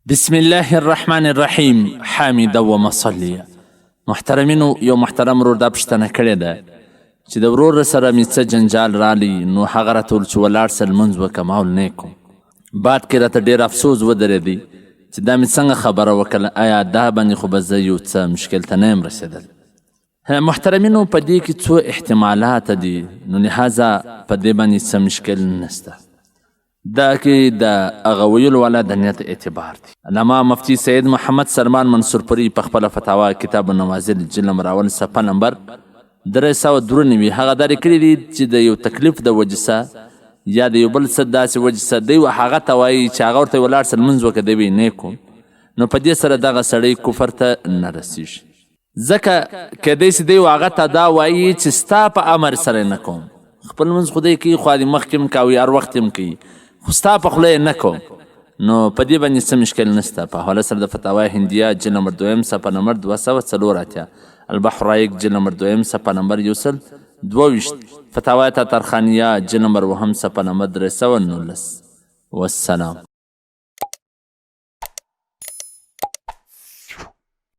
بسم الله الرحمن الرحیم حامد و مصلیه. محترمینو، یو محترم ورور دا پوښتنه کړې ده چې د ورور سره مې څه جنجال رالی، نو هغه راته وویل چې ولاړ سه لمونځ وکړه. ما ویل نه کوم. بعد کې راته ډېر افسوس ودرېدی چې دا مې څنګه خبره وکړله، آیا دا باندې خو به زه یو څه مشکل ته نه یم رسېدلی. محترمینو، په دې کې څو احتمالات دي، نو لحاظه په دې باندې څه مشکل نشته. دا کې د هغه ویلو والا د نیت اعتبار دی. علامه مفتی سید محمد سلمان منصورپوري په خپله فتاوا کتاب النوازل جلد نمبر اول صفحه نمبر 393 هغه دارې کړي دي چې د یو تکلیف د وجې څه یا د یو بل څه داسې وجې څه دی هغه ته وایي چې هغه ورته ولاړ سه لمونځ وکړه، دی به یې نه کوم، نو په دې سره دغه سړی کفر ته نه رسېږي. ځکه کیدای سي دی هغه ته دا وایي چې ستا په امر سره نه کوم، خپل لمونځ خو دی کوي، خو د مخکې هم کوي، هر وخت هم کوي، خو ستا په خوله یې نه کوم، نو په دې باندې څه مشکل نشته. په حواله سره د فتاوا هندیه جلد نمبر 2 صفحه نمبر 284، البحر رایق جلد نمبر 2 صفحه نمبر 122، فتاوا تاترخانیه جلد نمبر 1 صفحه نمبر 319. والسلام.